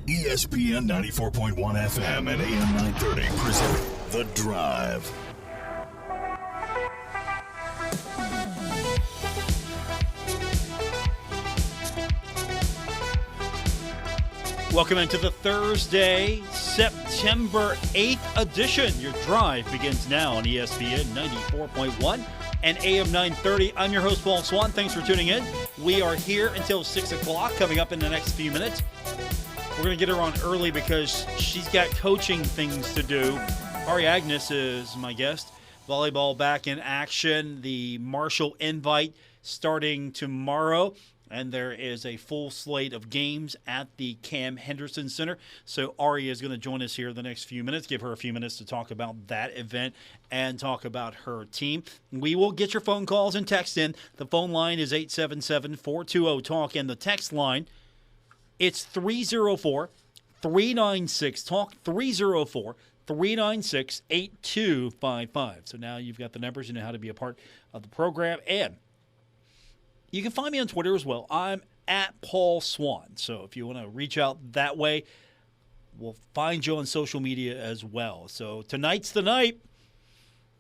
ESPN 94.1 FM and AM 930 present The Drive. Welcome into the Thursday, September 8th edition. Your drive begins now on ESPN 94.1 and AM 930. I'm your host, Paul Swann. Thanks for tuning in. We are here until 6 o'clock, coming up in the next few minutes. We're going to get her on early because she's got coaching things to do. Ari Aganus is my guest. Volleyball back in action. The Marshall Invite starting tomorrow. And there is a full slate of games at the Cam Henderson Center. So Ari is going to join us here the next few minutes, give her a few minutes to talk about that event and talk about her team. We will get your phone calls and text in. The phone line is 877-420-TALK, and the text line, it's 304-396-TALK, 304-396-8255. So now you've got the numbers. You know how to be a part of the program. And you can find me on Twitter as well. I'm at Paul Swann. So if you want to reach out that way, we'll find you on social media as well. So tonight's the night.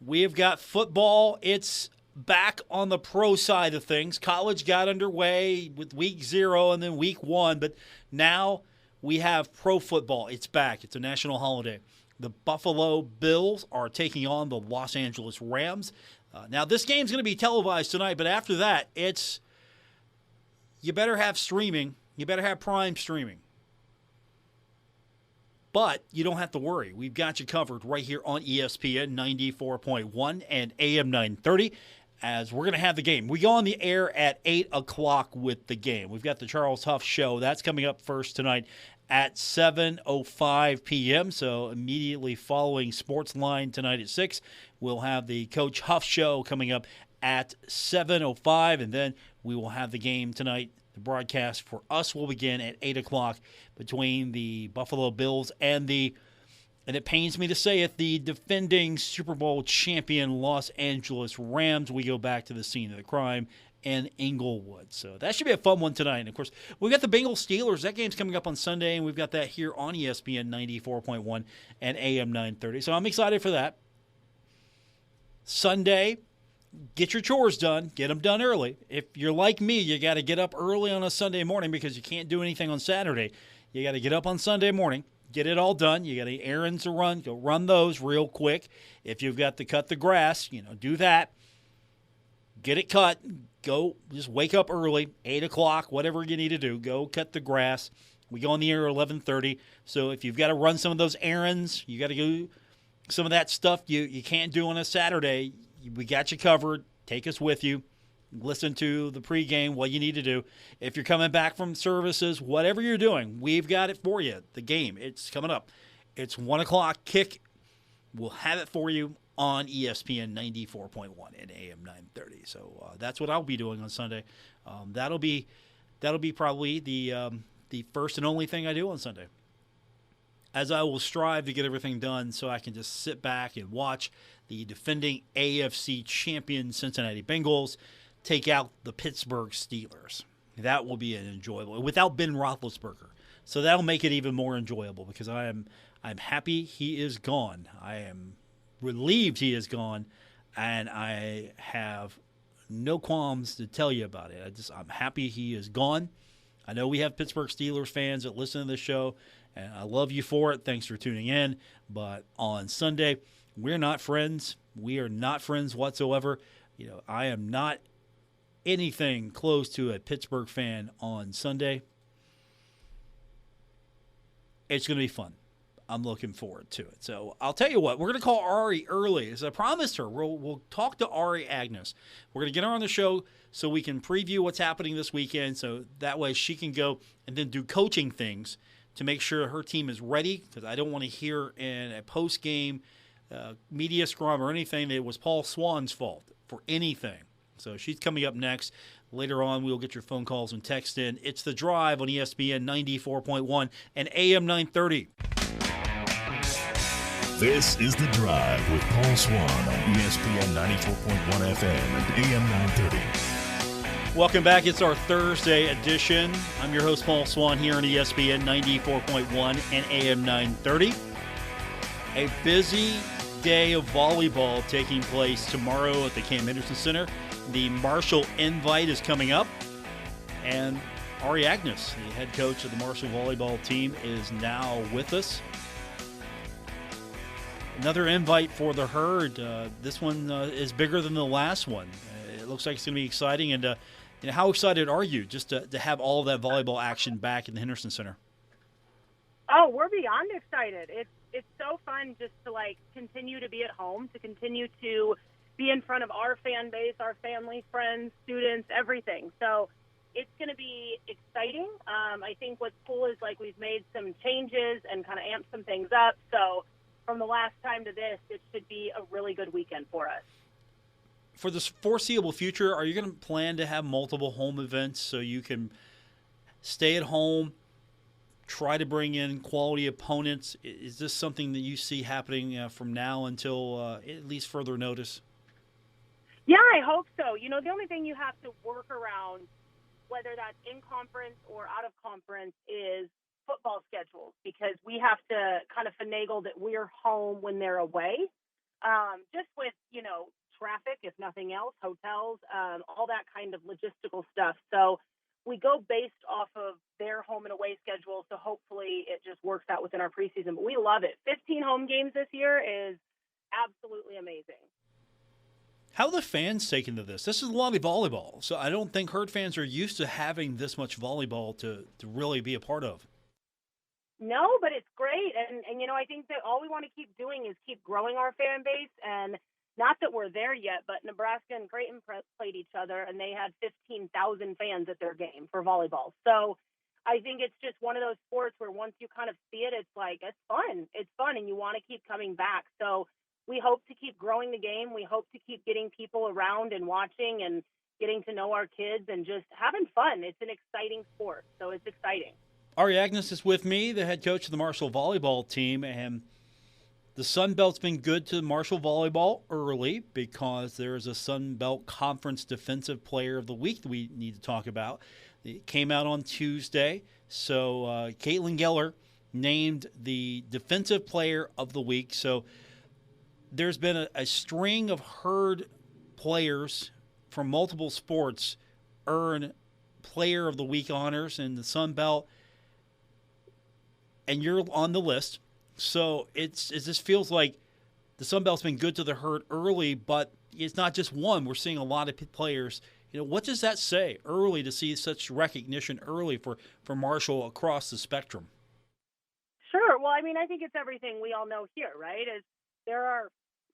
We have got football. It's back on the pro side of things. College got underway with week 0 and then week 1. But now we have pro football. It's back. It's a national holiday. The Buffalo Bills are taking on the Los Angeles Rams. Now, this game's going to be televised tonight, but after that, you better have streaming. You better have Prime streaming. But you don't have to worry. We've got you covered right here on ESPN 94.1 and AM 930 as we're going to have the game. We go on the air at 8 o'clock with the game. We've got the Charles Huff Show. That's coming up first tonight at 7:05 p.m., so immediately following Sportsline tonight at 6. We'll have the Coach Huff Show coming up at 7:05, and then we will have the game tonight. The broadcast for us will begin at 8 o'clock between the Buffalo Bills and it pains me to say it, the defending Super Bowl champion Los Angeles Rams. We go back to the scene of the crime in Inglewood. So that should be a fun one tonight. And, of course, we've got the Bengals Steelers. That game's coming up on Sunday, and we've got that here on ESPN 94.1 and AM 930. So I'm excited for that. Sunday, get your chores done. Get them done early. If you're like me, you got to get up early on a Sunday morning because you can't do anything on Saturday. You got to get up on Sunday morning, get it all done. You got any errands to run, go run those real quick. If you've got to cut the grass, do that. Get it cut. Go, just wake up early, 8 o'clock, whatever you need to do. Go cut the grass. We go on the air at 11:30. So if you've got to run some of those errands, you got to do some of that stuff you can't do on a Saturday, we got you covered. Take us with you. Listen to the pregame, what you need to do. If you're coming back from services, whatever you're doing, we've got it for you. The game, it's coming up. It's 1 o'clock kick. We'll have it for you on ESPN 94.1 and AM 930. So that's what I'll be doing on Sunday. That'll be probably the first and only thing I do on Sunday, as I will strive to get everything done so I can just sit back and watch the defending AFC champion Cincinnati Bengals take out the Pittsburgh Steelers. That will be an enjoyable, without Ben Roethlisberger. So that'll make it even more enjoyable because I'm happy he is gone. I am relieved he is gone, and I have no qualms to tell you about it. I'm happy he is gone. I know we have Pittsburgh Steelers fans that listen to the show, and I love you for it. Thanks for tuning in. But on Sunday, we're not friends. We are not friends whatsoever. I am not anything close to a Pittsburgh fan on Sunday. It's going to be fun. I'm looking forward to it. So I'll tell you what, we're going to call Ari early. As I promised her, we'll talk to Ari Aganus. We're going to get her on the show so we can preview what's happening this weekend, so that way she can go and then do coaching things to make sure her team is ready, because I don't want to hear in a post-game media scrum or anything that it was Paul Swann's fault for anything. So she's coming up next. Later on, we'll get your phone calls and text in. It's The Drive on ESPN 94.1 and AM 930. This is The Drive with Paul Swann on ESPN 94.1 FM and AM 930. Welcome back. It's our Thursday edition. I'm your host, Paul Swann, here on ESPN 94.1 and AM 930. A busy day of volleyball taking place tomorrow at the Cam Henderson Center. The Marshall Invite is coming up, and Ari Aganus, the head coach of the Marshall volleyball team, is now with us. Another invite for the Herd. This one is bigger than the last one. It looks like it's going to be exciting. And how excited are you just to have all of that volleyball action back in the Henderson Center? Oh, we're beyond excited. It's so fun just to continue to be at home, to continue to be in front of our fan base, our family, friends, students, everything. So it's going to be exciting. I think what's cool is we've made some changes and kind of amped some things up. So from the last time to this, it should be a really good weekend for us. For the foreseeable future, are you going to plan to have multiple home events so you can stay at home, try to bring in quality opponents? Is this something that you see happening from now until at least further notice? Yeah, I hope so. The only thing you have to work around, whether that's in conference or out of conference, is football schedules, because we have to kind of finagle that we're home when they're away, just with, traffic, if nothing else, hotels, all that kind of logistical stuff. So we go based off of their home and away schedule, so hopefully it just works out within our preseason. But we love it. 15 home games this year is absolutely amazing. How are the fans taking to this? This is a lot of volleyball, so I don't think Herd fans are used to having this much volleyball to really be a part of. No, but it's great. And I think that all we want to keep doing is keep growing our fan base. And not that we're there yet, but Nebraska and Creighton played each other, and they had 15,000 fans at their game for volleyball. So I think it's just one of those sports where once you kind of see it, it's fun. It's fun, and you want to keep coming back. So we hope to keep growing the game. We hope to keep getting people around and watching and getting to know our kids and just having fun. It's an exciting sport, so it's exciting. Ari Aganus is with me, the head coach of the Marshall volleyball team, and the Sun Belt's been good to Marshall volleyball early because there's a Sun Belt Conference Defensive Player of the Week that we need to talk about. It came out on Tuesday, so Caitlin Geller named the Defensive Player of the Week. So there's been a string of Herd players from multiple sports earn Player of the Week honors in the Sun Belt, and you're on the list. So it just feels like the Sun Belt's been good to the Herd early, but it's not just one. We're seeing a lot of players. What does that say early to see such recognition early for Marshall across the spectrum? Sure. Well, I think it's everything we all know here, right? Is there are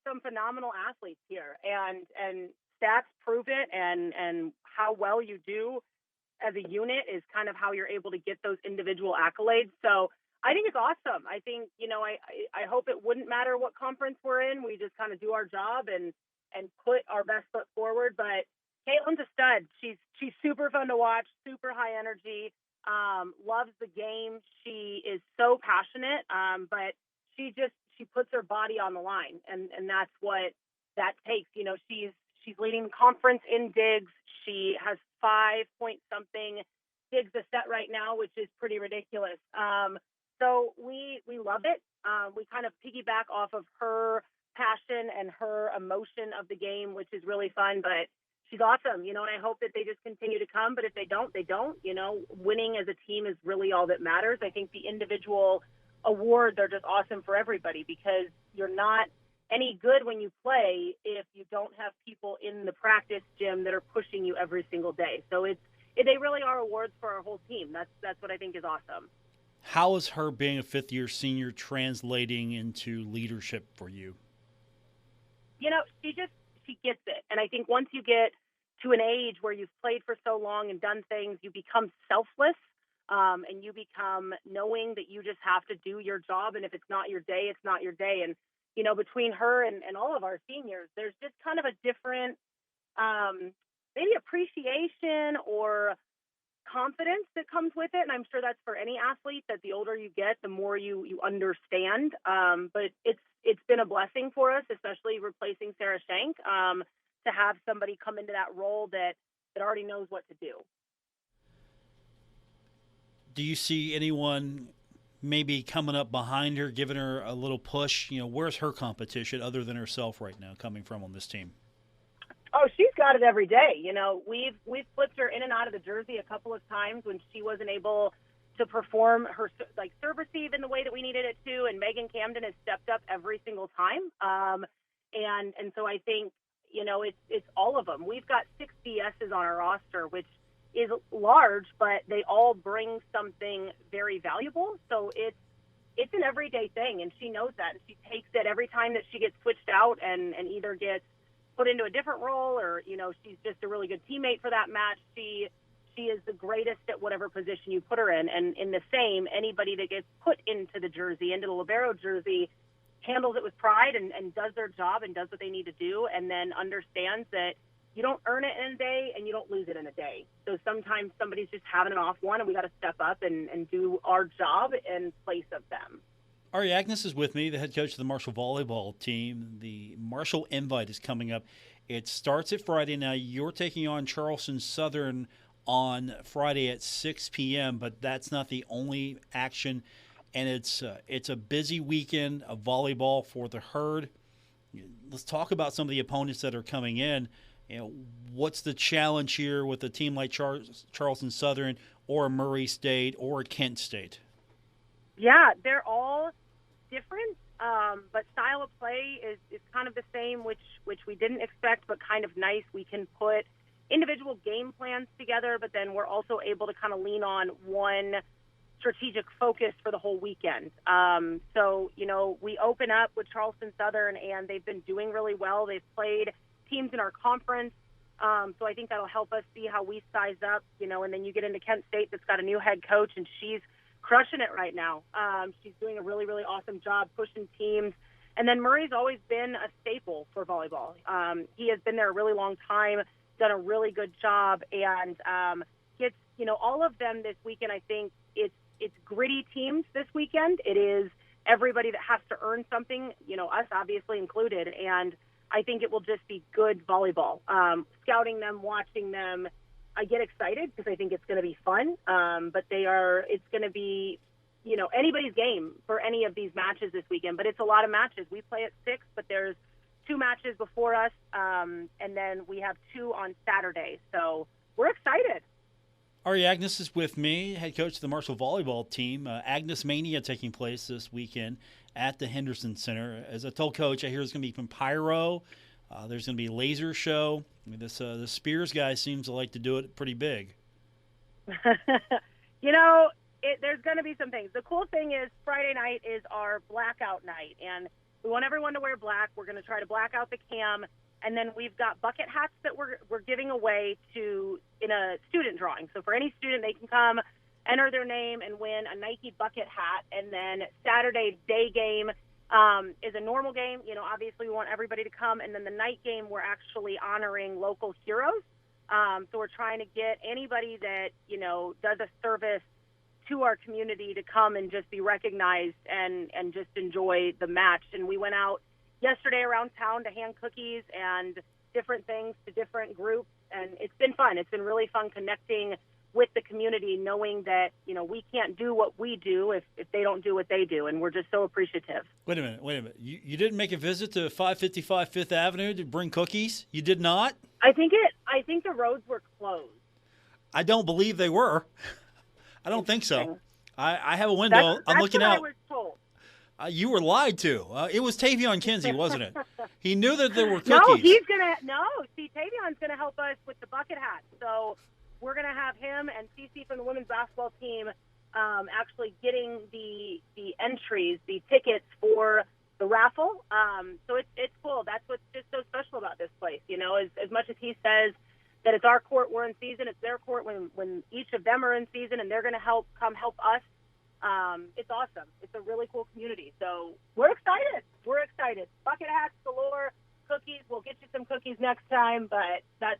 some phenomenal athletes here, and stats prove it, and how well you do as a unit is kind of how you're able to get those individual accolades. So I think it's awesome. I think, I hope it wouldn't matter what conference we're in. We just kind of do our job and put our best foot forward. But Caitlin's a stud. She's super fun to watch, super high energy, loves the game. She is so passionate, but she puts her body on the line, and that's what that takes. She's leading conference in digs. She has 5-point-something digs a set right now, which is pretty ridiculous. So we love it. We kind of piggyback off of her passion and her emotion of the game, which is really fun. But she's awesome, and I hope that they just continue to come. But if they don't, they don't. Winning as a team is really all that matters. I think the individual awards are just awesome for everybody, because you're not any good when you play if you don't have people in the practice gym that are pushing you every single day. So they really are awards for our whole team. That's what I think is awesome. How is her being a fifth-year senior translating into leadership for you? She gets it. And I think once you get to an age where you've played for so long and done things, you become selfless, and you become knowing that you just have to do your job. And if it's not your day, it's not your day. And, between her and all of our seniors, there's just kind of a different maybe appreciation or confidence that comes with it. And I'm sure that's for any athlete, that the older you get, the more you understand. But it's been a blessing for us, especially replacing Sarah Shank, to have somebody come into that role that that already knows what to do. Do you see anyone maybe coming up behind her, giving her a little push? Where's her competition other than herself right now coming from on this team? Oh, she's got it every day. We've flipped her in and out of the jersey a couple of times when she wasn't able to perform her serve receive in the way that we needed it to, and Megan Camden has stepped up every single time. And so I think it's all of them. We've got 6 DSs on our roster, which is large, but they all bring something very valuable. So it's an everyday thing, and she knows that, and she takes it every time that she gets switched out and either gets put into a different role, or she's just a really good teammate for that match. She is the greatest at whatever position you put her in, and in the same, anybody that gets put into the jersey, into the libero jersey, handles it with pride and does their job and does what they need to do, and then understands that you don't earn it in a day and you don't lose it in a day. So sometimes somebody's just having an off one, and we got to step up and do our job in place of them. Ari Aganus is with me, the head coach of the Marshall volleyball team. The Marshall Invite is coming up. It starts at Friday. Now, you're taking on Charleston Southern on Friday at 6 p.m., but that's not the only action, and it's a busy weekend of volleyball for the Herd. Let's talk about some of the opponents that are coming in. What's the challenge here with a team like Charleston Southern or Murray State or Kent State? Yeah, they're all different, but style of play is kind of the same, which we didn't expect, but kind of nice. We can put individual game plans together, but then we're also able to kind of lean on one strategic focus for the whole weekend. So, we open up with Charleston Southern, and they've been doing really well. They've played teams in our conference, so I think that'll help us see how we size up, and then you get into Kent State that's got a new head coach, and she's crushing it right now. She's doing a really, really awesome job pushing teams. And then Murray's always been a staple for volleyball. He has been there a really long time, done a really good job, and gets, all of them this weekend. I think it's gritty teams this weekend. It is everybody that has to earn something, us obviously included, and I think it will just be good volleyball. Scouting them, watching them, I get excited because I think it's going to be fun, but it's going to be, anybody's game for any of these matches this weekend, but it's a lot of matches. We play at 6, but there's 2 matches before us, and then we have 2 on Saturday, so we're excited. Ari Aganus is with me, head coach of the Marshall volleyball team. Agnes Mania taking place this weekend at the Henderson Center. As I told Coach, I hear there's going to be some pyro. There's going to be a laser show. The Spears guy seems to like to do it pretty big. There's going to be some things. The cool thing is Friday night is our blackout night, and we want everyone to wear black. We're going to try to black out the cam, and then we've got bucket hats that we're giving away in a student drawing. So for any student, they can come, enter their name, and win a Nike bucket hat. And then Saturday day game is a normal game. Obviously we want everybody to come. And then the night game, we're actually honoring local heroes. So we're trying to get anybody that, does a service to our community to come and just be recognized and just enjoy the match. And we went out yesterday around town to hand cookies and different things to different groups. And it's been fun. It's been really fun connecting with the community, knowing that, we can't do what we do if they don't do what they do. And we're just so appreciative. Wait a minute. You didn't make a visit to 555 Fifth Avenue to bring cookies? You did not? I think the roads were closed. I don't believe they were. I don't think so. I have a window. I'm looking out. That's what I was told. You were lied to. It was Tavion Kinsey, wasn't it? He knew that there were cookies. See, Tavion's going to help us with the bucket hat. So we're going to have him and Cece from the women's basketball team actually getting the entries, the tickets for the raffle. So it's cool. That's what's just so special about this place. As much as he says that it's our court, we're in season, it's their court when each of them are in season, and they're going to come help us. It's awesome. It's a really cool community. So we're excited. Bucket hats galore, cookies. We'll get you some cookies next time, but that's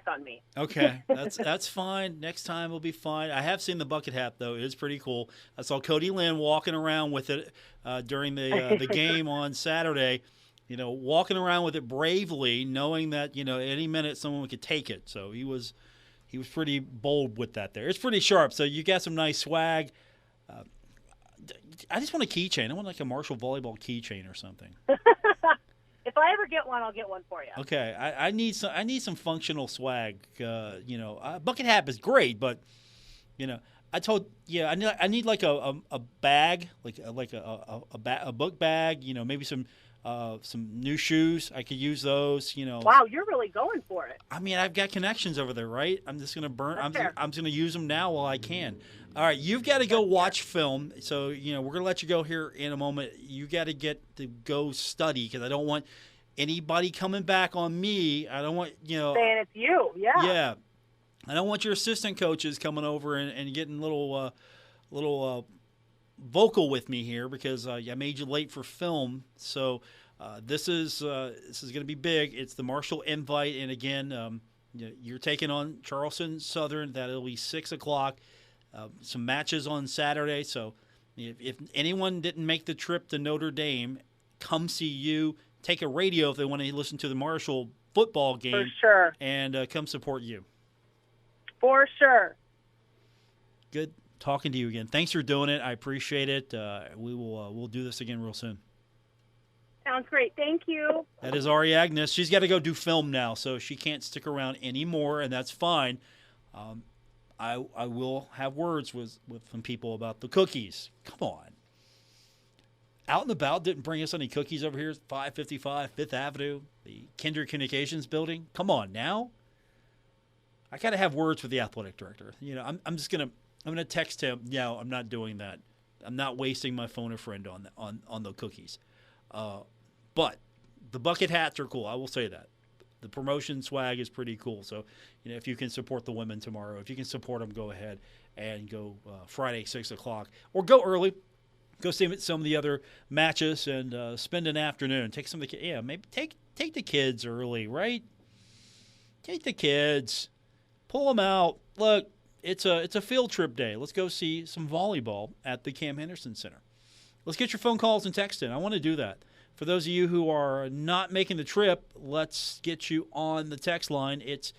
on me. Okay, that's fine. Next time will be fine. I have seen the bucket hat though; it is pretty cool. I saw Cody Lynn walking around with it during the game on Saturday. walking around with it bravely, knowing that, any minute someone could take it. So he was pretty bold with that there. It's pretty sharp. So you got some nice swag. I just want a keychain. I want like a Marshall volleyball keychain or something. If I ever get one, I'll get one for you. Okay, I need some functional swag. A bucket hat is great, but I need like a bag, like a book bag. Maybe some new shoes. I could use those. Wow, you're really going for it. I mean, I've got connections over there, right? I'm just gonna burn. I'm just gonna use them now while I can. All right, you've got to go watch film. So we're gonna let you go here in a moment. You got to get to go study because I don't want anybody coming back on me. I don't want saying it's you. Yeah. Yeah. I don't want your assistant coaches coming over and getting little vocal with me here because I made you late for film. So this is going to be big. It's the Marshall invite, and again, you're taking on Charleston Southern. That'll be 6:00. Some matches on Saturday. So if anyone didn't make the trip to Notre Dame, come see you. Take a radio if they want to listen to the Marshall football game. For sure. And come support you. For sure. Good talking to you again. Thanks for doing it. I appreciate it. We'll do this again real soon. Sounds great. Thank you. That is Ari Aganus. She's got to go do film now, so she can't stick around anymore, and that's fine. I will have words with some people about the cookies. Come on. Out and About didn't bring us any cookies over here. 555 Fifth Avenue, the Kinder Communications building. Come on now. I got to have words with the athletic director. I'm gonna text him. No, I'm not doing that. I'm not wasting my phone a friend on the cookies. But the bucket hats are cool. I will say that. The promotion swag is pretty cool. So, if you can support the women tomorrow, if you can support them, go ahead and go Friday 6:00 or go early. Go see some of the other matches and spend an afternoon. Take some of the maybe take the kids early, right? Take the kids. Pull them out. Look, it's a field trip day. Let's go see some volleyball at the Cam Henderson Center. Let's get your phone calls and text in. I want to do that. For those of you who are not making the trip, let's get you on the text line. It's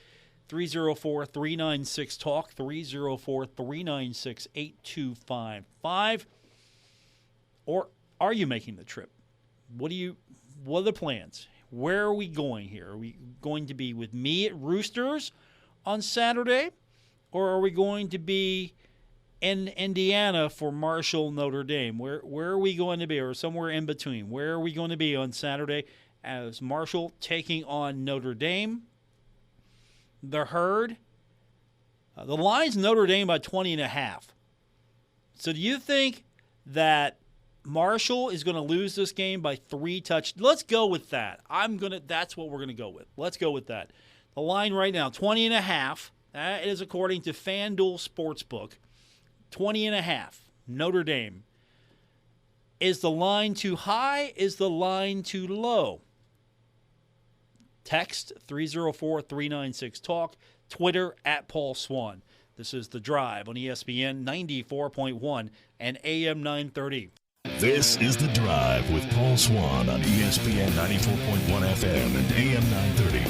304-396-TALK, 304-396-8255. Or are you making the trip? What are the plans? Where are we going here? Are we going to be with me at Roosters on Saturday, or are we going to be in Indiana for Marshall Notre Dame? Where are we going to be, or somewhere in between? Where are we going to be on Saturday as Marshall taking on Notre Dame? The Herd. The line's Notre Dame by 20.5. So do you think that Marshall is going to lose this game by 3 touchdowns? Let's go with that. That's what we're going to go with. Let's go with that. The line right now, 20.5. That is according to FanDuel Sportsbook. 20.5. Notre Dame. Is the line too high? Is the line too low? Text 304-396-TALK. Twitter at Paul Swann. This is The Drive on ESPN 94.1 and AM 930. This is The Drive with Paul Swann on ESPN 94.1 FM and AM 930.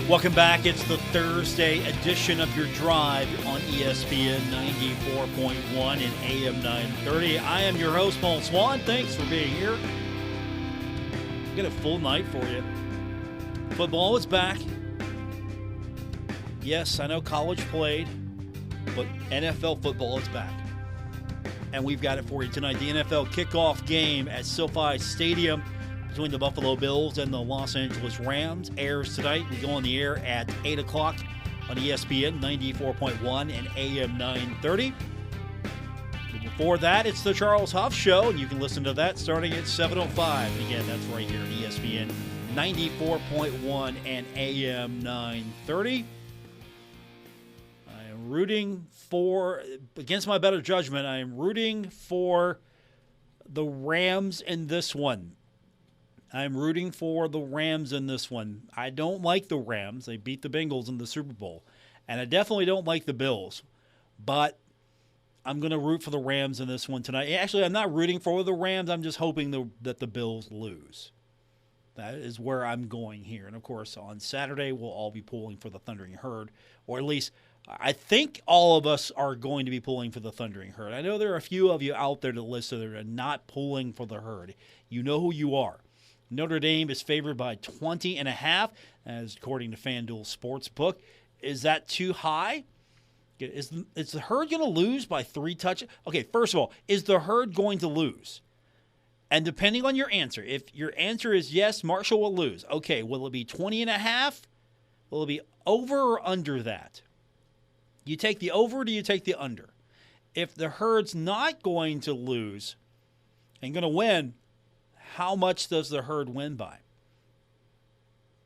Welcome back. It's the Thursday edition of your Drive on ESPN 94.1 and AM 930. I am your host, Paul Swann. Thanks for being here. We've got a full night for you. Football is back. Yes, I know college played, but NFL football is back. And we've got it for you tonight. The NFL kickoff game at SoFi Stadium between the Buffalo Bills and the Los Angeles Rams airs tonight. We go on the air at 8 o'clock on ESPN 94.1 and AM 930. But before that, it's the Charles Huff Show, and you can listen to that starting at 7:05. And again, that's right here at ESPN 94.1 and AM 930. I am rooting for, against my better judgment, I am rooting for the Rams in this one. I'm rooting for the Rams in this one. I don't like the Rams. They beat the Bengals in the Super Bowl. And I definitely don't like the Bills. But I'm going to root for the Rams in this one tonight. Actually, I'm not rooting for the Rams. I'm just hoping that the Bills lose. That is where I'm going here. And, of course, on Saturday, we'll all be pulling for the Thundering Herd, or at least I think all of us are going to be pulling for the Thundering Herd. I know there are a few of you out there that listen that are not pulling for the Herd. You know who you are. Notre Dame is favored by 20.5, as according to FanDuel Sportsbook. Is that too high? Is the Herd going to lose by 3 touchdowns? Okay, first of all, is the Herd going to lose? And depending on your answer, if your answer is yes, Marshall will lose. Okay, will it be 20.5? Will it be over or under that? You take the over, or do you take the under? If the Herd's not going to lose and going to win, how much does the Herd win by?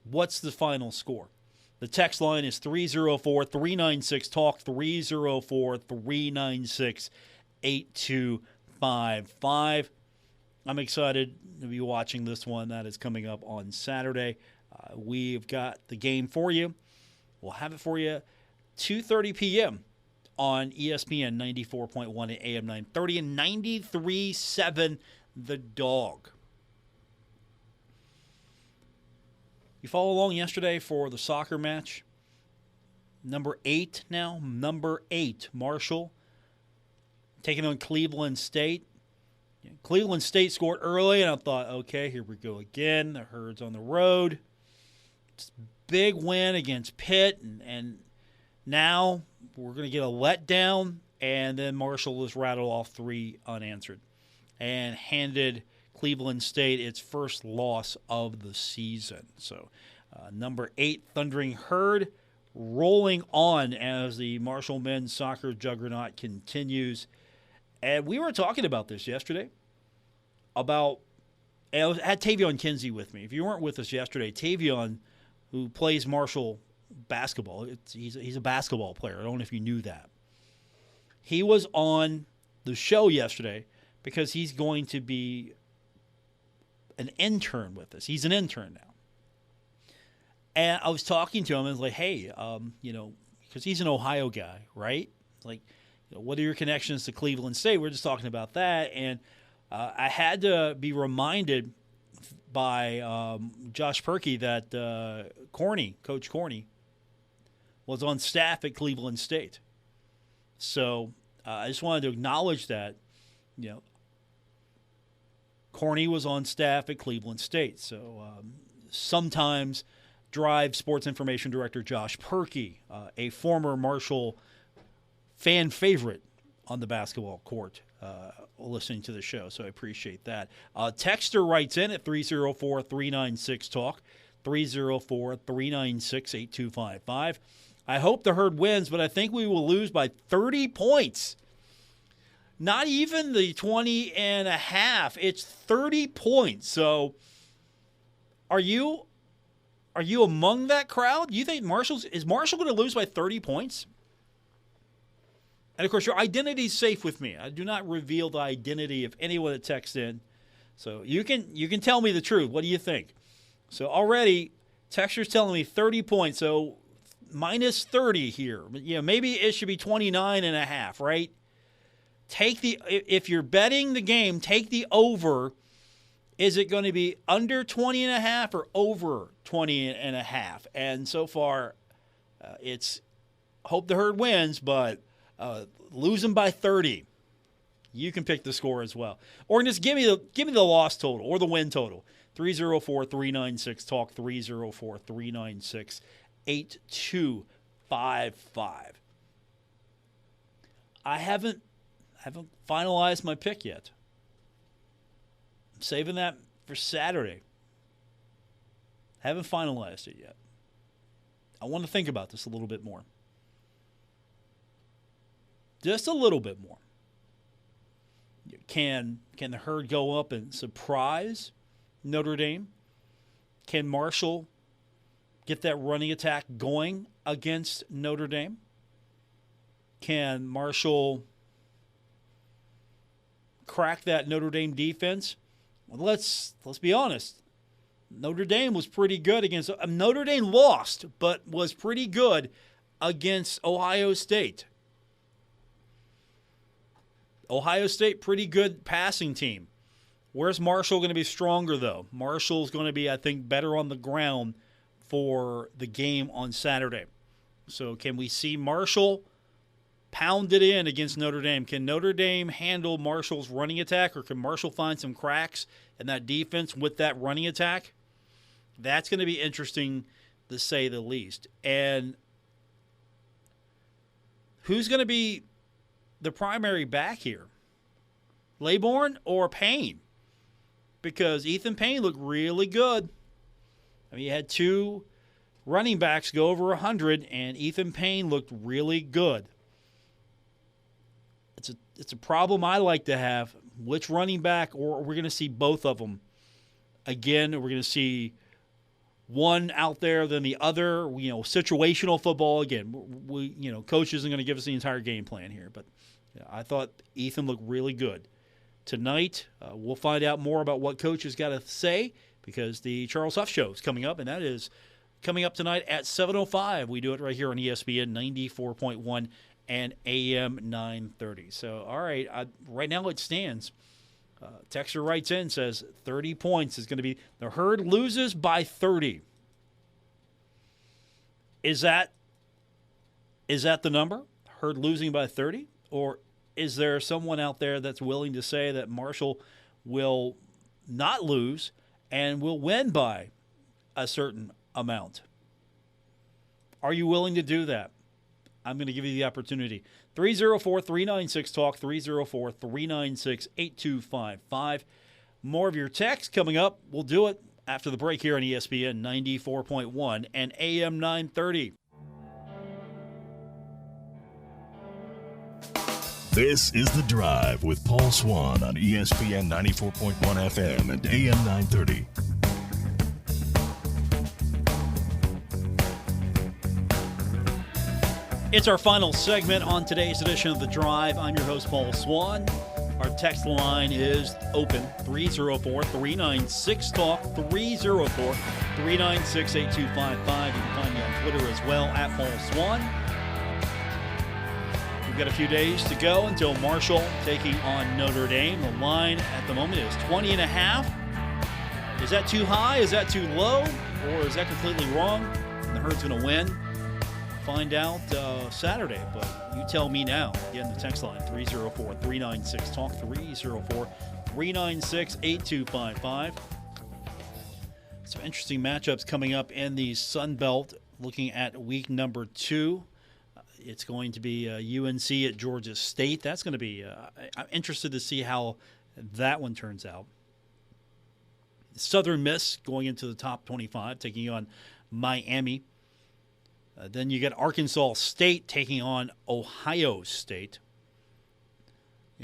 What's the final score? The text line is 304-396-TALK, 304-396-8255. I'm excited to be watching this one. That is coming up on Saturday. We've got the game for you. We'll have it for you 2:30 p.m. on ESPN 94.1 at AM 930 and 93.7 The Dog. You follow along yesterday for the soccer match. Number 8 now. Number 8, Marshall, taking on Cleveland State. Cleveland State scored early, and I thought, okay, here we go again. The Herd's on the road. It's a big win against Pitt, and now we're going to get a letdown, and then Marshall has rattled off 3 unanswered and handed Cleveland State its first loss of the season. So number 8, Thundering Herd, rolling on as the Marshall men's soccer juggernaut continues. And we were talking about this yesterday, and I had Tavion Kinsey with me. If you weren't with us yesterday, Tavion, who plays Marshall basketball, he's a basketball player. I don't know if you knew that. He was on the show yesterday because he's going to be an intern with us. He's an intern now. And I was talking to him, and I was like, hey, because he's an Ohio guy, right? Like, what are your connections to Cleveland State? We're just talking about that. And I had to be reminded by Josh Perkey that Coach Corney, was on staff at Cleveland State. So I just wanted to acknowledge that, Corney was on staff at Cleveland State. So sometimes Drive Sports Information Director Josh Perkey, a former Marshall fan favorite on the basketball court, listening to the show. So I appreciate that. Texter writes in at 304-396-TALK, 304-396-8255. I hope the Herd wins, but I think we will lose by 30 points. Not even the 20.5. It's 30 points. So are you among that crowd? You think is Marshall going to lose by 30 points? And, of course, your identity is safe with me. I do not reveal the identity of anyone that texts in. So you can tell me the truth. What do you think? So already, texture's telling me 30 points. So minus 30 here. Maybe it should be 29.5, right? If you're betting the game, take the over. Is it going to be under 20.5 or over 20.5? And so far, it's hope the Herd wins, but lose them by 30. You can pick the score as well. Or just give me the loss total or the win total. 304-396-TALK, 304-396-8255. I haven't finalized my pick yet. I'm saving that for Saturday. Haven't finalized it yet. I want to think about this a little bit more. Just a little bit more. Can the Herd go up and surprise Notre Dame? Can Marshall get that running attack going against Notre Dame? Can Marshall crack that Notre Dame defense? Well, let's be honest. Notre Dame was pretty good against Notre Dame lost, but was pretty good against Ohio State. Ohio State, pretty good passing team. Where's Marshall going to be stronger, though? Marshall's going to be, I think, better on the ground for the game on Saturday. So can we see Marshall pound it in against Notre Dame? Can Notre Dame handle Marshall's running attack, or can Marshall find some cracks in that defense with that running attack? That's going to be interesting, to say the least. And who's going to be the primary back here? Laybourne or Payne? Because Ethan Payne looked really good. I mean, he had 2 running backs go over 100, and Ethan Payne looked really good. It's a problem I like to have. Which running back, or we're going to see both of them again? We're going to see one out there than the other. Situational football again. Coach isn't going to give us the entire game plan here, but I thought Ethan looked really good. Tonight, we'll find out more about what Coach has got to say, because the Charles Huff Show is coming up, and that is coming up tonight at 7:05. We do it right here on ESPN 94.1 and AM 930. So, all right, right now it stands. Texter writes in, says 30 points is going to be – the Herd loses by 30. Is that the number? Herd losing by 30? Or is there someone out there that's willing to say that Marshall will not lose and will win by a certain amount? Are you willing to do that? I'm going to give you the opportunity. 304-396-TALK, 304-396-8255. More of your texts coming up. We'll do it after the break here on ESPN 94.1 and AM 930. This is The Drive with Paul Swann on ESPN 94.1 FM and AM 930. It's our final segment on today's edition of The Drive. I'm your host, Paul Swann. Our text line is open, 304-396-TALK, 304-396-8255. You can find me on Twitter as well, at Paul Swann. We've got a few days to go until Marshall taking on Notre Dame. The line at the moment is 20.5. Is that too high? Is that too low? Or is that completely wrong? And the Herd's going to win? Find out Saturday, but you tell me now. Again, the text line, 304-396-TALK, 304-396-8255. Some interesting matchups coming up in the Sun Belt, looking at week number 2. It's going to be UNC at Georgia State. That's going to be I'm interested to see how that one turns out. Southern Miss going into the top 25, taking on Miami. Then you got Arkansas State taking on Ohio State.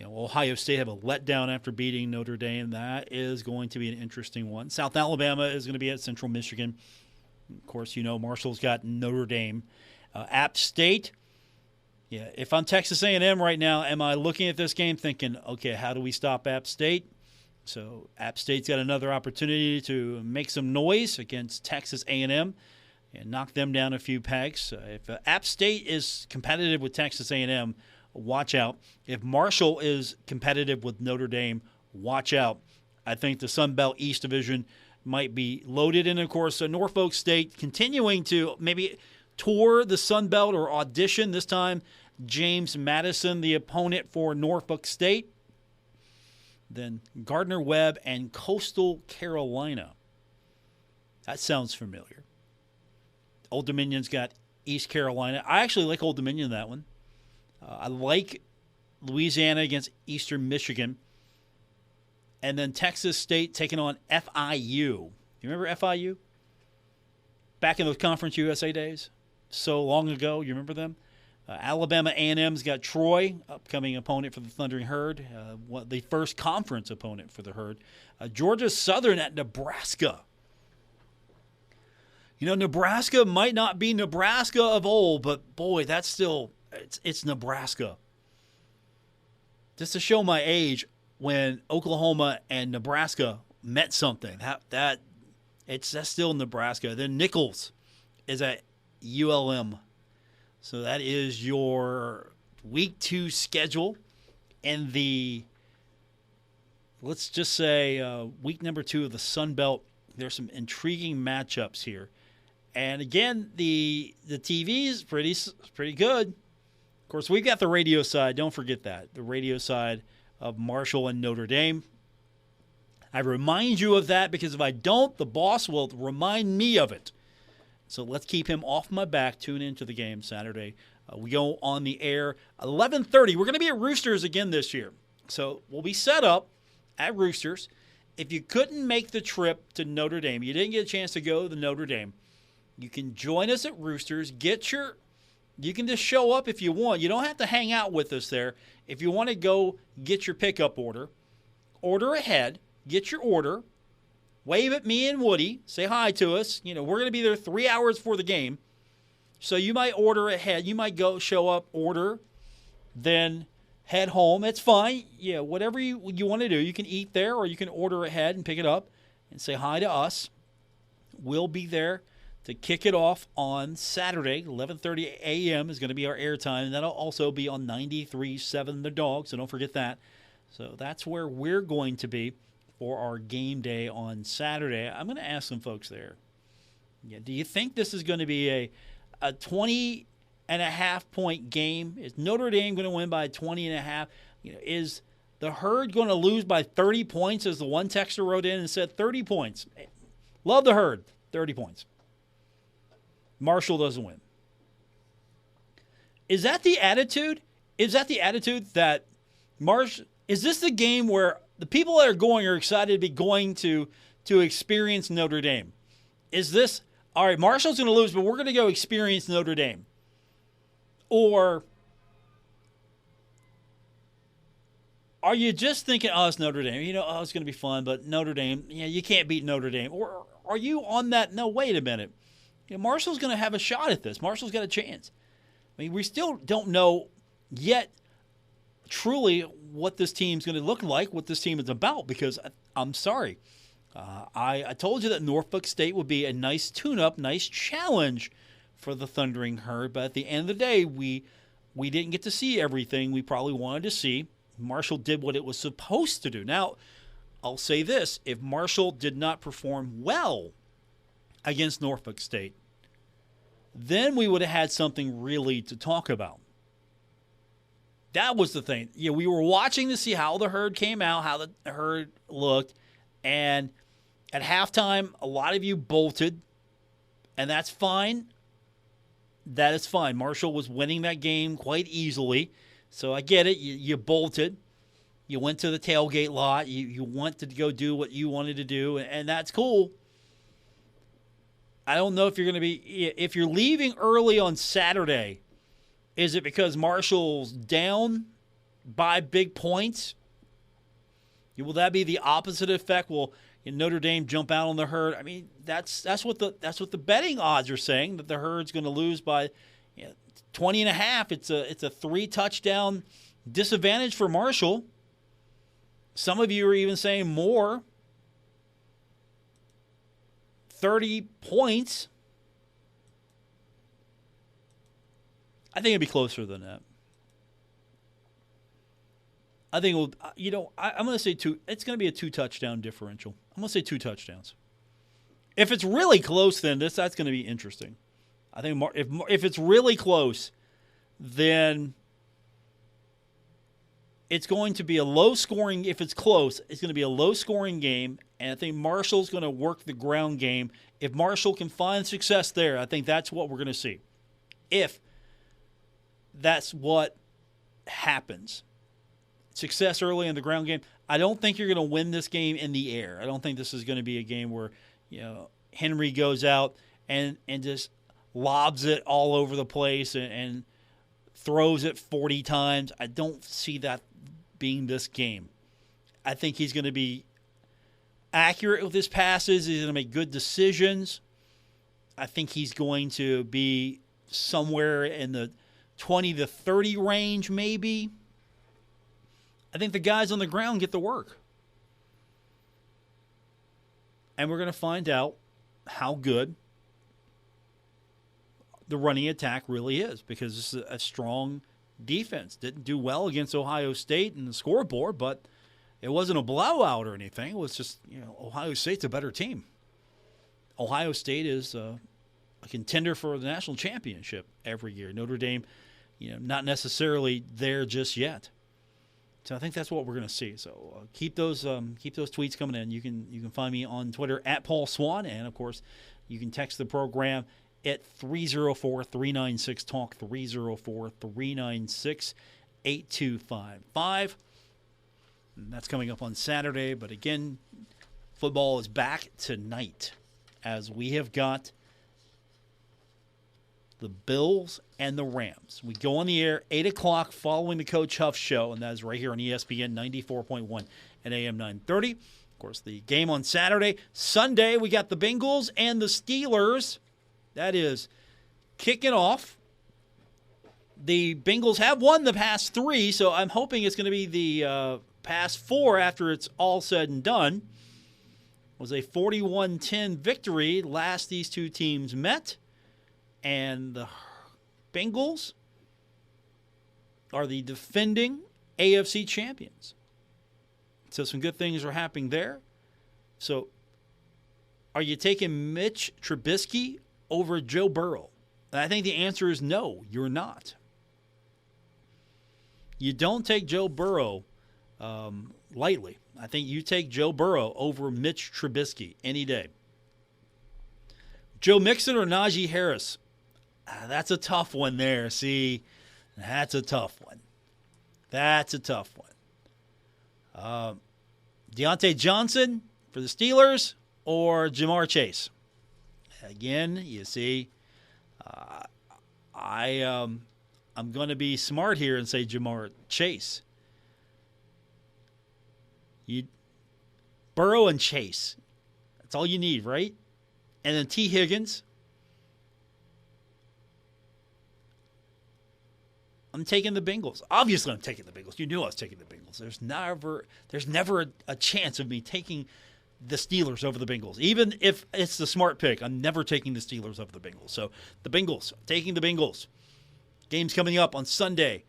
Ohio State have a letdown after beating Notre Dame. That is going to be an interesting one. South Alabama is going to be at Central Michigan. Of course, Marshall's got Notre Dame. App State. Yeah, if I'm Texas A&M right now, am I looking at this game thinking, okay, how do we stop App State? So App State's got another opportunity to make some noise against Texas A&M. And knock them down a few pegs. If App State is competitive with Texas A&M, watch out. If Marshall is competitive with Notre Dame, watch out. I think the Sun Belt East Division might be loaded. And, of course, Norfolk State continuing to maybe tour the Sun Belt or audition. This time, James Madison, the opponent for Norfolk State. Then Gardner-Webb and Coastal Carolina. That sounds familiar. Old Dominion's got East Carolina. I actually like Old Dominion in that one. I like Louisiana against Eastern Michigan. And then Texas State taking on FIU. You remember FIU? Back in those Conference USA days? So long ago. You remember them? Alabama A&M's got Troy, upcoming opponent for the Thundering Herd. The first conference opponent for the Herd. Georgia Southern at Nebraska. Nebraska might not be Nebraska of old, but boy, that's still it's Nebraska. Just to show my age, when Oklahoma and Nebraska met something, that's still Nebraska. Then Nichols is at ULM, so that is your week 2 schedule in the, let's just say, week number 2 of the Sun Belt. There's some intriguing matchups here. And again, the TV is pretty good. Of course, we've got the radio side. Don't forget that. The radio side of Marshall and Notre Dame. I remind you of that because if I don't, the boss will remind me of it. So let's keep him off my back. Tune into the game Saturday. We go on the air 11:30. We're going to be at Roosters again this year. So we'll be set up at Roosters. If you couldn't make the trip to Notre Dame, you didn't get a chance to go to the Notre Dame, you can join us at Roosters. You can just show up if you want. You don't have to hang out with us there. If you want to go get your pickup order ahead, get your order, wave at me and Woody, say hi to us. We're going to be there 3 hours before the game. So you might order ahead. You might go show up, order, then head home. It's fine. Yeah, whatever you want to do. You can eat there or you can order ahead and pick it up and say hi to us. We'll be there to kick it off on Saturday. 11:30 a.m. is going to be our airtime. And that'll also be on 93.7 The Dog, so don't forget that. So that's where we're going to be for our game day on Saturday. I'm going to ask some folks there. Yeah, do you think this is going to be a 20.5-point game? Is Notre Dame going to win by 20.5? Is the Herd going to lose by 30 points, as the one texter wrote in and said 30 points? Love the Herd, 30 points. Marshall doesn't win. Is that the attitude? Is that is this the game where the people that are going are excited to be going to experience Notre Dame? Is this, all right, Marshall's going to lose, but we're going to go experience Notre Dame? Or are you just thinking, oh, it's Notre Dame. It's going to be fun, but Notre Dame, you can't beat Notre Dame. Or are you on that, no, wait a minute. Marshall's going to have a shot at this. Marshall's got a chance. We still don't know yet truly what this team's going to look like, what this team is about, because I'm sorry. I told you that Norfolk State would be a nice tune-up, nice challenge for the Thundering Herd, but at the end of the day, we didn't get to see everything we probably wanted to see. Marshall did what it was supposed to do. Now, I'll say this. If Marshall did not perform well against Norfolk State, then we would have had something really to talk about. That was the thing. We were watching to see how the Herd came out, how the Herd looked, and at halftime, a lot of you bolted, and that's fine. That is fine. Marshall was winning that game quite easily, so I get it. You bolted. You went to the tailgate lot. You wanted to go do what you wanted to do, and that's cool. I don't know if you're going to be – if you're leaving early on Saturday, is it because Marshall's down by big points? Will that be the opposite effect? Will Notre Dame jump out on the Herd? I mean, that's what the betting odds are saying, that the Herd's going to lose by 20.5. It's a 3-touchdown disadvantage for Marshall. Some of you are even saying more. 30 points. I think it'd be closer than that. I think I'm going to say two. It's going to be a 2-touchdown differential. I'm going to say 2 touchdowns. If it's really close, then that's going to be interesting. I think if it's really close, then it's going to be a low-scoring. If it's close, it's going to be a low-scoring game, and I think Marshall's going to work the ground game. If Marshall can find success there, I think that's what we're going to see. If that's what happens, success early in the ground game, I don't think you're going to win this game in the air. I don't think this is going to be a game where Henry goes out and just lobs it all over the place and throws it 40 times. I don't see that being this game. I think he's going to be accurate with his passes. He's going to make good decisions. I think he's going to be somewhere in the 20 to 30 range maybe. I think the guys on the ground get the work. And we're going to find out how good the running attack really is, because this is a strong defense. Didn't do well against Ohio State in the scoreboard, but it wasn't a blowout or anything. It was just, Ohio State's a better team. Ohio State is a contender for the national championship every year. Notre Dame, not necessarily there just yet. So I think that's what we're going to see. So keep those tweets coming in. You can find me on Twitter at Paul Swann, and of course, you can text the program at 304-396-TALK, 304-396-8255. And that's coming up on Saturday. But again, football is back tonight as we have got the Bills and the Rams. We go on the air 8 o'clock following the Coach Huff Show, and that is right here on ESPN 94.1 and AM 930. Of course, the game on Saturday. Sunday, we got the Bengals and the Steelers. That is kicking off. The Bengals have won the past 3, so I'm hoping it's going to be the past 4 after it's all said and done. It was a 41-10 victory last these two teams met. And the Bengals are the defending AFC champions. So some good things are happening there. So are you taking Mitch Trubisky over Joe Burrow? And I think the answer is no, you're not. You don't take Joe Burrow lightly. I think you take Joe Burrow over Mitch Trubisky any day. Joe Mixon or Najee Harris? That's a tough one there. See, that's a tough one. Deontay Johnson for the Steelers or Jamar Chase? Again, you see, I'm going to be smart here and say Jamar Chase. Burrow and Chase. That's all you need, right? And then T. Higgins. I'm taking the Bengals. Obviously, I'm taking the Bengals. You knew I was taking the Bengals. There's never a chance of me taking the Steelers over the Bengals. Even if it's the smart pick, I'm never taking the Steelers over the Bengals. So the Bengals, taking the Bengals. Game's coming up on Sunday.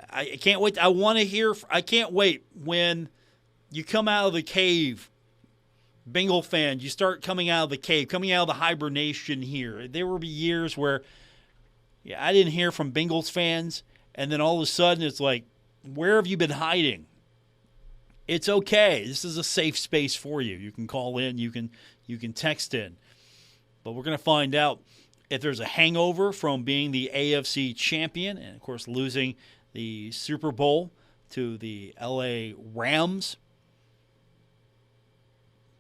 I can't wait. I can't wait when you come out of the cave, Bengal fan. You start coming out of the cave, coming out of the hibernation here. There will be years where I didn't hear from Bengals fans. And then all of a sudden, it's like, where have you been hiding? It's okay. This is a safe space for you. You can call in. You can text in. But we're going to find out if there's a hangover from being the AFC champion and, of course, losing the Super Bowl to the LA Rams.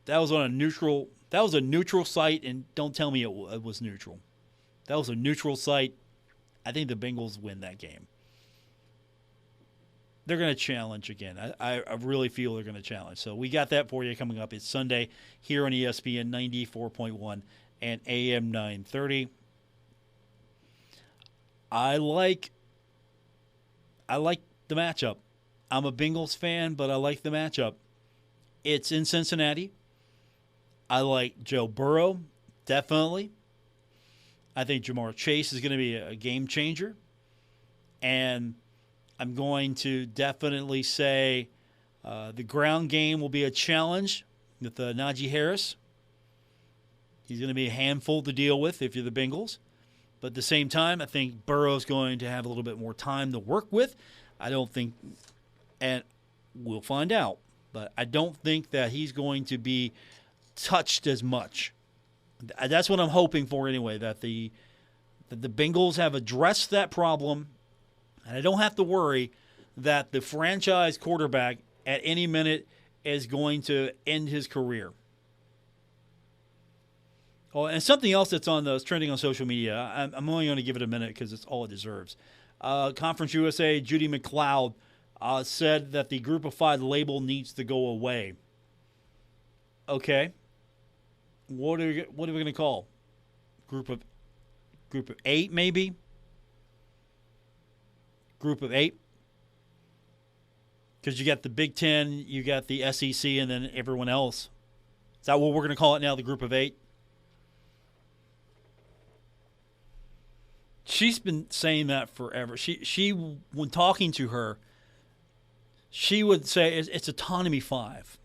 That was on a neutral. That was a neutral site, and don't tell me it was neutral. That was a neutral site. I think the Bengals win that game. They're going to challenge again. I really feel they're going to challenge. So we got that for you coming up. It's Sunday here on ESPN 94.1 and AM 930. I like the matchup. I'm a Bengals fan, but I like the matchup. It's in Cincinnati. I like Joe Burrow, definitely. I think Jamar Chase is going to be a game changer. And I'm going to definitely say the ground game will be a challenge with Najee Harris. He's going to be a handful to deal with if you're the Bengals. But at the same time, I think Burrow's going to have a little bit more time to work with. I don't think, and we'll find out, but I don't think that he's going to be touched as much. That's what I'm hoping for anyway, that the Bengals have addressed that problem, and I don't have to worry that the franchise quarterback at any minute is going to end his career. Oh, and something else that's trending on social media, I'm only going to give it a minute because it's all it deserves. Conference USA, Judy McLeod said that the Group of 5 label needs to go away. Okay. What are we going to call? Group of 8, maybe? Group of 8? Because you got the Big Ten, you got the SEC, and then everyone else. Is that what we're going to call it now, the Group of 8? She's been saying that forever. She when talking to her, she would say it's autonomy 5.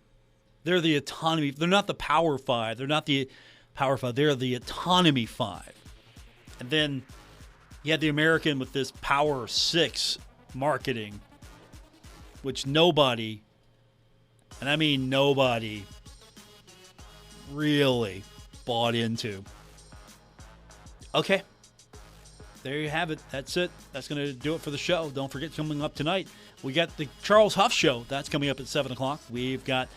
They're the autonomy. They're not the power 5. They're not the power 5. They're the autonomy 5. And then you had the American with this power 6 marketing, which nobody, and I mean nobody, really bought into. Okay. There you have it. That's it. That's going to do it for the show. Don't forget, coming up tonight, we got the Charles Huff Show. That's coming up at 7 o'clock. We've got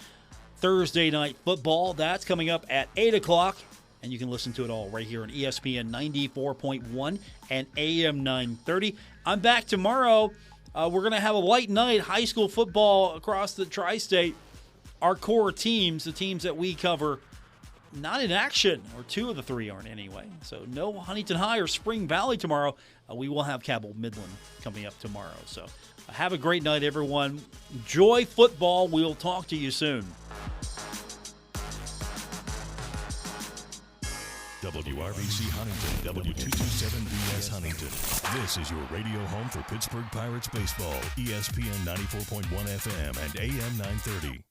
Thursday Night Football. That's coming up at 8 o'clock. And you can listen to it all right here on ESPN 94.1 and AM 930. I'm back tomorrow. We're going to have a light night, high school football across the tri-state. Our core teams, the teams that we cover, not in action, or 2 of the 3 aren't anyway. So no Huntington High or Spring Valley tomorrow. We will have Cabell Midland coming up tomorrow. So have a great night, everyone. Enjoy football. We'll talk to you soon. WRBC Huntington, W227BS Huntington. This is your radio home for Pittsburgh Pirates baseball, ESPN 94.1 FM and AM 930.